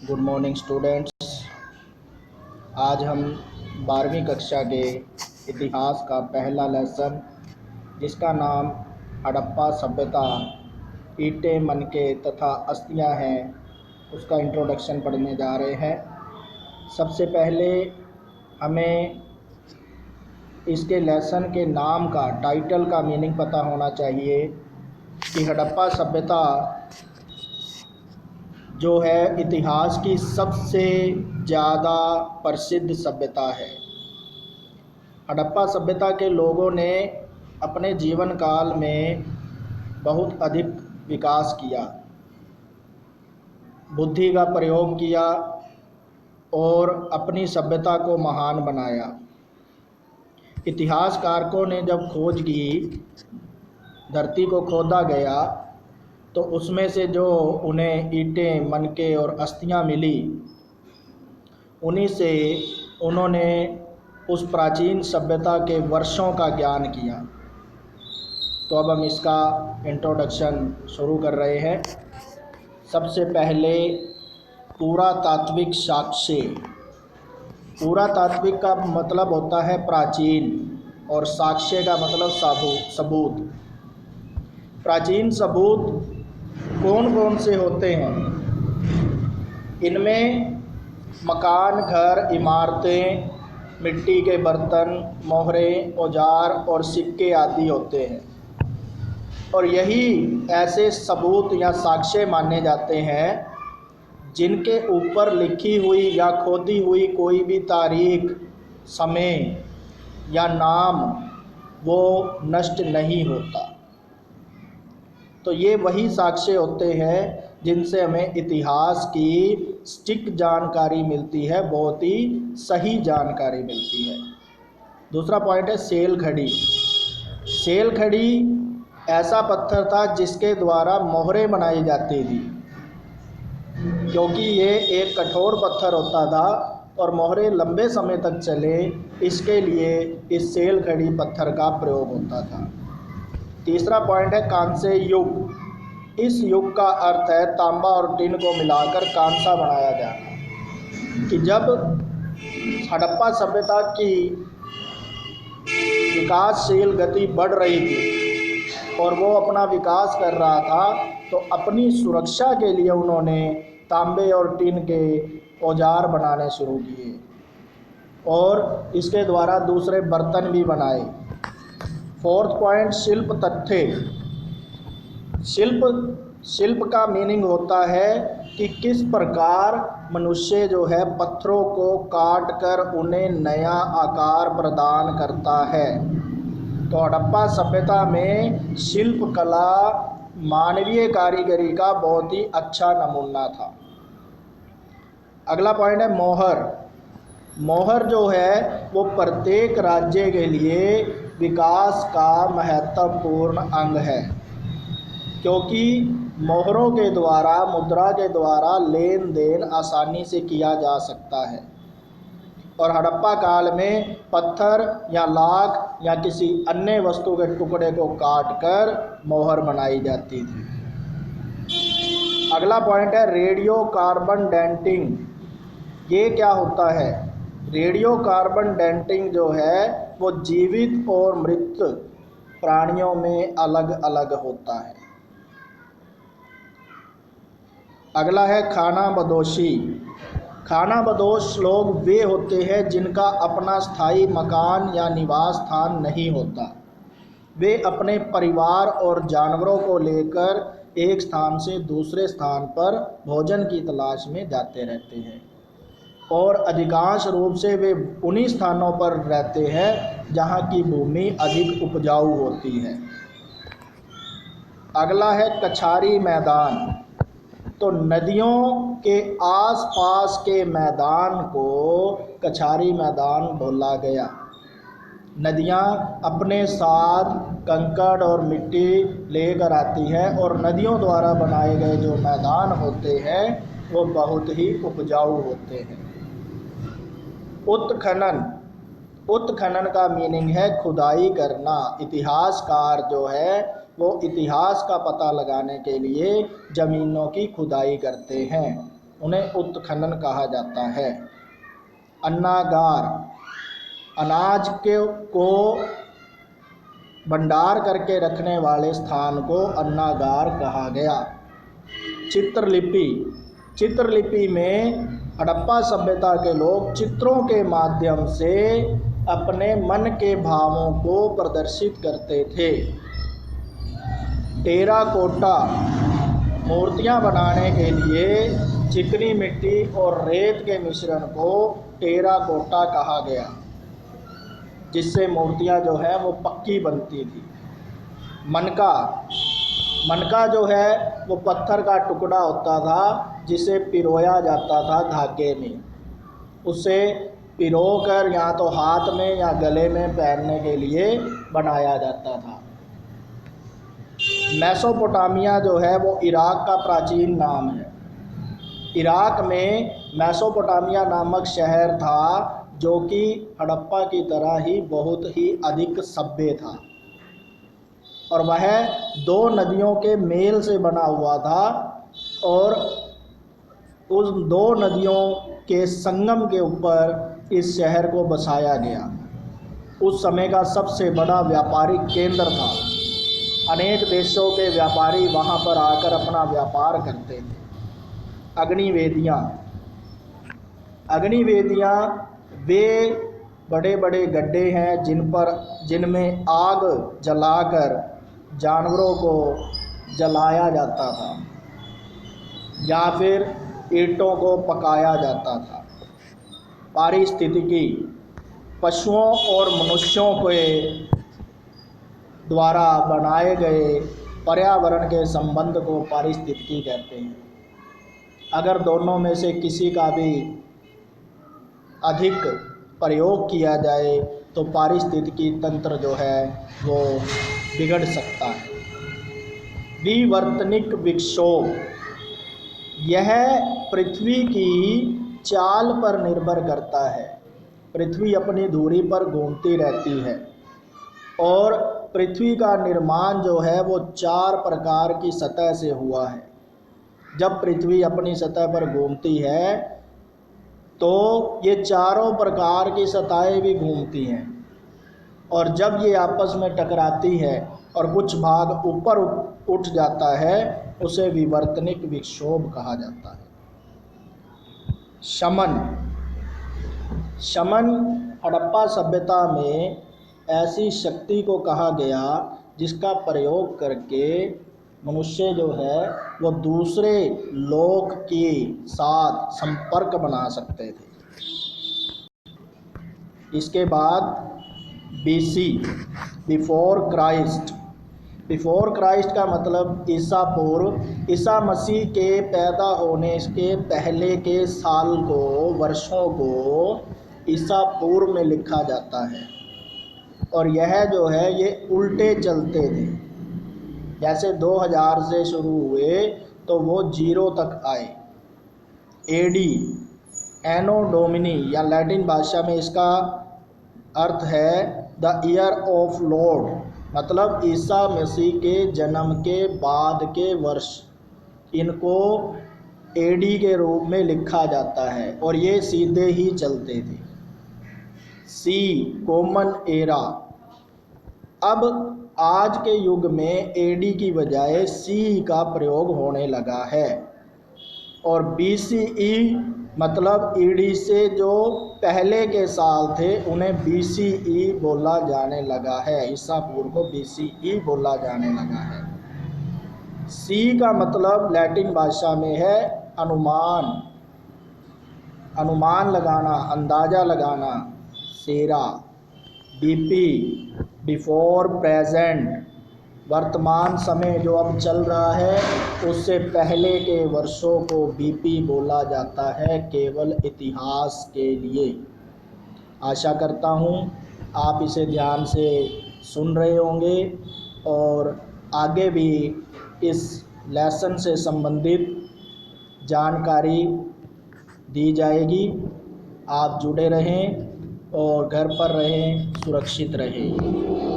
Good morning students. आज हम 12वीं कक्षा के इतिहास का पहला लेसन जिसका नाम हड़प्पा सभ्यता, ईंटें, मनके तथा अस्थियां हैं, उसका इंट्रोडक्शन पढ़ने जा रहे हैं। सबसे पहले हमें इसके लेसन के नाम का, टाइटल का मीनिंग पता होना चाहिए कि हड़प्पा सभ्यता जो है इतिहास की सबसे ज़्यादा प्रसिद्ध सभ्यता है। हड़प्पा सभ्यता के लोगों ने अपने जीवन काल में बहुत अधिक विकास किया, बुद्धि का प्रयोग किया और अपनी सभ्यता को महान बनाया। इतिहासकारों ने जब खोज की, धरती को खोदा गया, तो उसमें से जो उन्हें ईंटें, मनके और अस्थियां मिली, उन्हीं से उन्होंने उस प्राचीन सभ्यता के वर्षों का ज्ञान किया। तो अब हम इसका इंट्रोडक्शन शुरू कर रहे हैं। सबसे पहले पुरातात्विक साक्ष्य। पुरातात्विक का मतलब होता है प्राचीन और साक्ष्य का मतलब सबूत। प्राचीन सबूत कौन कौन से होते हैं? इनमें मकान, घर, इमारतें, मिट्टी के बर्तन, मोहरें, औजार और सिक्के आदि होते हैं। और यही ऐसे सबूत या साक्ष्य माने जाते हैं जिनके ऊपर लिखी हुई या खोदी हुई कोई भी तारीख, समय या नाम वो नष्ट नहीं होता। तो ये वही साक्ष्य होते हैं जिनसे हमें इतिहास की सटीक जानकारी मिलती है, बहुत ही सही जानकारी मिलती है। दूसरा पॉइंट है सेल खड़ी। सेल खड़ी ऐसा पत्थर था जिसके द्वारा मोहरें बनाई जाती थी, क्योंकि ये एक कठोर पत्थर होता था और मोहरें लंबे समय तक चले, इसके लिए इस सेल खड़ी पत्थर का प्रयोग होता था। तीसरा पॉइंट है कांस्य युग। इस युग का अर्थ है तांबा और टिन को मिलाकर कांसा बनाया जाना। कि जब हड़प्पा सभ्यता की विकासशील गति बढ़ रही थी और वो अपना विकास कर रहा था, तो अपनी सुरक्षा के लिए उन्होंने तांबे और टिन के औजार बनाने शुरू किए और इसके द्वारा दूसरे बर्तन भी बनाए। फोर्थ पॉइंट शिल्प तथ्य। शिल्प का मीनिंग होता है कि किस प्रकार मनुष्य जो है पत्थरों को काट कर उन्हें नया आकार प्रदान करता है। तो हड़प्पा सभ्यता में शिल्प कला मानवीय कारीगरी का बहुत ही अच्छा नमूना था। अगला पॉइंट है मोहर। मोहर जो है वो प्रत्येक राज्य के लिए विकास का महत्वपूर्ण अंग है, क्योंकि मोहरों के द्वारा, मुद्रा के द्वारा लेन देन आसानी से किया जा सकता है। और हड़प्पा काल में पत्थर या लाख या किसी अन्य वस्तु के टुकड़े को काट कर मोहर बनाई जाती थी। अगला पॉइंट है रेडियो कार्बन डेंटिंग। ये क्या होता है? रेडियो कार्बन डेंटिंग जो है वो जीवित और मृत प्राणियों में अलग अलग होता है। अगला है खाना बदोशी। खाना बदोश लोग वे होते हैं जिनका अपना स्थायी मकान या निवास स्थान नहीं होता। वे अपने परिवार और जानवरों को लेकर एक स्थान से दूसरे स्थान पर भोजन की तलाश में जाते रहते हैं और अधिकांश रूप से वे उन्हीं स्थानों पर रहते हैं जहां की भूमि अधिक उपजाऊ होती है। अगला है कछारी मैदान। तो नदियों के आसपास के मैदान को कछारी मैदान बोला गया। नदियां अपने साथ कंकड़ और मिट्टी लेकर आती हैं और नदियों द्वारा बनाए गए जो मैदान होते हैं वो बहुत ही उपजाऊ होते हैं। उत्खनन। उत्खनन का मीनिंग है खुदाई करना। इतिहासकार जो है वो इतिहास का पता लगाने के लिए ज़मीनों की खुदाई करते हैं। उन्हें उत्खनन कहा जाता है। अन्नागार, अनाज को भंडार करके रखने वाले स्थान को अन्नागार कहा गया। चित्रलिपि, चित्रलिपि में हड़प्पा सभ्यता के लोग चित्रों के माध्यम से अपने मन के भावों को प्रदर्शित करते थे। टेराकोटा, मूर्तियां बनाने के लिए चिकनी मिट्टी और रेत के मिश्रण को टेराकोटा कहा गया, जिससे मूर्तियां जो है वो पक्की बनती थी। मनका, मनका जो है वो पत्थर का टुकड़ा होता था जिसे पिरोया जाता था धागे में, उसे पिरो कर या तो हाथ में या गले में पहनने के लिए बनाया जाता था। मेसोपोटामिया जो है वो इराक का प्राचीन नाम है। इराक में मेसोपोटामिया नामक शहर था जो कि हड़प्पा की तरह ही बहुत ही अधिक सभ्य था, और वह 2 नदियों के मेल से बना हुआ था, और उस 2 नदियों के संगम के ऊपर इस शहर को बसाया गया। उस समय का सबसे बड़ा व्यापारिक केंद्र था। अनेक देशों के व्यापारी वहाँ पर आकर अपना व्यापार करते थे। अग्निवेदियाँ, अग्निवेदियाँ वे बड़े बड़े गड्ढे हैं जिनमें आग जलाकर जानवरों को जलाया जाता था या फिर ईंटों को पकाया जाता था। पारिस्थितिकी, पशुओं और मनुष्यों के द्वारा बनाए गए पर्यावरण के संबंध को पारिस्थितिकी कहते हैं। अगर दोनों में से किसी का भी अधिक प्रयोग किया जाए तो पारिस्थितिकी तंत्र जो है वो बिगड़ सकता है। विवर्तनिक विक्षोभ, यह पृथ्वी की चाल पर निर्भर करता है। पृथ्वी अपनी धुरी पर घूमती रहती है और पृथ्वी का निर्माण जो है वो 4 प्रकार की सतह से हुआ है। जब पृथ्वी अपनी सतह पर घूमती है तो ये चारों प्रकार की सतहें भी घूमती हैं, और जब ये आपस में टकराती है और कुछ भाग ऊपर उठ जाता है उसे विवर्तनिक विक्षोभ कहा जाता है। शमन, शमन हड़प्पा सभ्यता में ऐसी शक्ति को कहा गया जिसका प्रयोग करके मनुष्य जो है वो दूसरे लोक के साथ संपर्क बना सकते थे। इसके बाद BC, before Christ. Before Christ का मतलब ईसा पूर्व, ईसा मसीह के पैदा होने के पहले के साल को, वर्षों को ईसा पूर्व में लिखा जाता है, और यह जो है ये उल्टे चलते थे। जैसे 2000 से शुरू हुए तो वो 0 तक आए। AD, एनो डोमिनी या लैटिन भाषा में इसका अर्थ है द ईयर ऑफ लॉर्ड, मतलब ईसा मसीह के जन्म के बाद के वर्ष। इनको AD के रूप में लिखा जाता है और ये सीधे ही चलते थे। C, common era. अब आज के युग में AD की बजाय CE का प्रयोग होने लगा है, और BCE मतलब ED से जो पहले के साल थे उन्हें BCE बोला जाने लगा है। ईसा पूर्व को BCE बोला जाने लगा है। C का मतलब लैटिन भाषा में है अनुमान, अनुमान लगाना, अंदाज़ा लगाना, सेरा। BP, बिफोर प्रेजेंट, वर्तमान समय जो अब चल रहा है उससे पहले के वर्षों को BP बोला जाता है, केवल इतिहास के लिए। आशा करता हूँ आप इसे ध्यान से सुन रहे होंगे और आगे भी इस लेसन से संबंधित जानकारी दी जाएगी। आप जुड़े रहें और घर पर रहें, सुरक्षित रहें।